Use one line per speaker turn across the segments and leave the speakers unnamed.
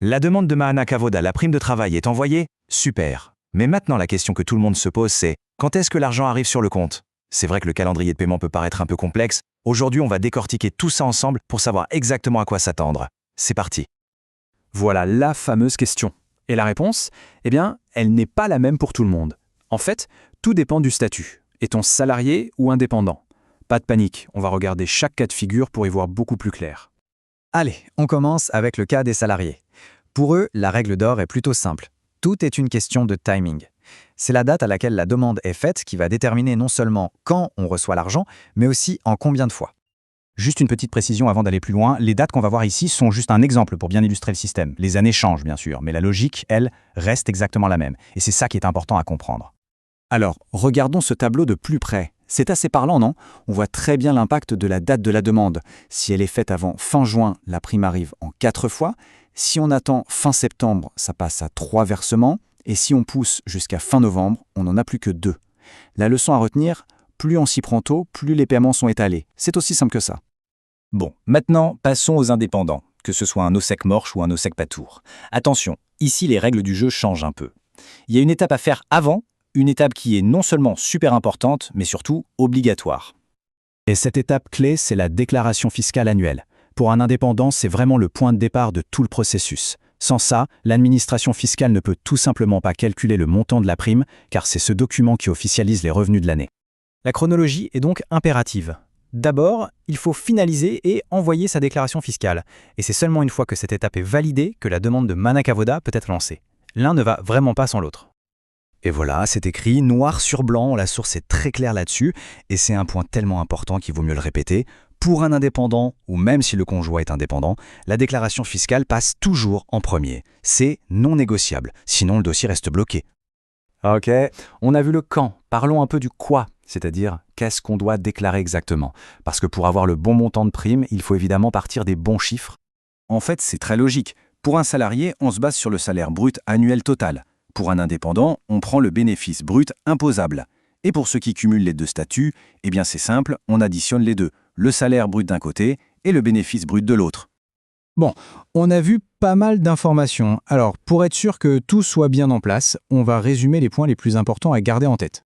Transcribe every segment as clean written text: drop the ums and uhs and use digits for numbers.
La demande de Mahanakavoda, la prime de travail est envoyée? Super. Mais maintenant la question que tout le monde se pose c'est, quand est-ce que l'argent arrive sur le compte? C'est vrai que le calendrier de paiement peut paraître un peu complexe. Aujourd'hui, on va décortiquer tout ça ensemble pour savoir exactement à quoi s'attendre. C'est parti.
Voilà la fameuse question. Et la réponse? Eh bien, elle n'est pas la même pour tout le monde. En fait, tout dépend du statut. Est-on salarié ou indépendant? Pas de panique, on va regarder chaque cas de figure pour y voir beaucoup plus clair.
Allez, on commence avec le cas des salariés. Pour eux, la règle d'or est plutôt simple. Tout est une question de timing. C'est la date à laquelle la demande est faite qui va déterminer non seulement quand on reçoit l'argent, mais aussi en combien de fois.
Juste une petite précision avant d'aller plus loin, les dates qu'on va voir ici sont juste un exemple pour bien illustrer le système. Les années changent bien sûr, mais la logique, elle, reste exactement la même. Et c'est ça qui est important à comprendre.
Alors, regardons ce tableau de plus près. C'est assez parlant, non? On voit très bien l'impact de la date de la demande. Si elle est faite avant fin juin, la prime arrive en 4 fois. Si on attend fin septembre, ça passe à 3 versements. Et si on pousse jusqu'à fin novembre, on n'en a plus que 2. La leçon à retenir, plus on s'y prend tôt, plus les paiements sont étalés. C'est aussi simple que ça.
Bon, maintenant, passons aux indépendants, que ce soit un OSEC morche ou un OSEC patour. Attention, ici les règles du jeu changent un peu. Il y a une étape à faire avant, une étape qui est non seulement super importante, mais surtout obligatoire. Et cette étape clé, c'est la déclaration fiscale annuelle. Pour un indépendant, c'est vraiment le point de départ de tout le processus. Sans ça, l'administration fiscale ne peut tout simplement pas calculer le montant de la prime, car c'est ce document qui officialise les revenus de l'année.
La chronologie est donc impérative. D'abord, il faut finaliser et envoyer sa déclaration fiscale. Et c'est seulement une fois que cette étape est validée que la demande de Mahanakavoda peut être lancée. L'un ne va vraiment pas sans l'autre.
Et voilà, c'est écrit noir sur blanc, la source est très claire là-dessus, et c'est un point tellement important qu'il vaut mieux le répéter. Pour un indépendant, ou même si le conjoint est indépendant, la déclaration fiscale passe toujours en premier. C'est non négociable, sinon le dossier reste bloqué.
Ok, on a vu le quand, parlons un peu du quoi, c'est-à-dire qu'est-ce qu'on doit déclarer exactement. Parce que pour avoir le bon montant de prime, il faut évidemment partir des bons chiffres.
En fait, c'est très logique. Pour un salarié, on se base sur le salaire brut annuel total. Pour un indépendant, on prend le bénéfice brut imposable. Et pour ceux qui cumulent les deux statuts, eh bien c'est simple, on additionne les deux, le salaire brut d'un côté et le bénéfice brut de l'autre.
Bon, on a vu pas mal d'informations. Alors, pour être sûr que tout soit bien en place, on va résumer les points les plus importants à garder en tête.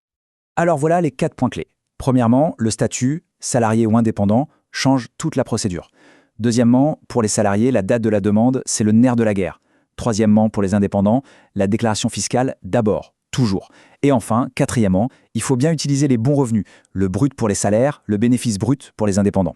Alors voilà les 4 points clés. Premièrement, le statut, salarié ou indépendant, change toute la procédure. Deuxièmement, pour les salariés, la date de la demande, c'est le nerf de la guerre. Troisièmement, pour les indépendants, la déclaration fiscale d'abord, toujours. Et enfin, quatrièmement, il faut bien utiliser les bons revenus, le brut pour les salaires, le bénéfice brut pour les indépendants.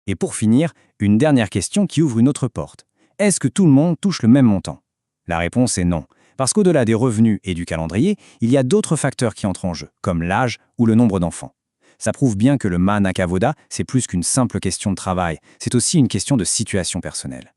Et pour finir, une dernière question qui ouvre une autre porte. Est-ce que tout le monde touche le même montant? La réponse est non. Parce qu'au-delà des revenus et du calendrier, il y a d'autres facteurs qui entrent en jeu, comme l'âge ou le nombre d'enfants. Ça prouve bien que le Mahanakavoda, c'est plus qu'une simple question de travail, c'est aussi une question de situation personnelle.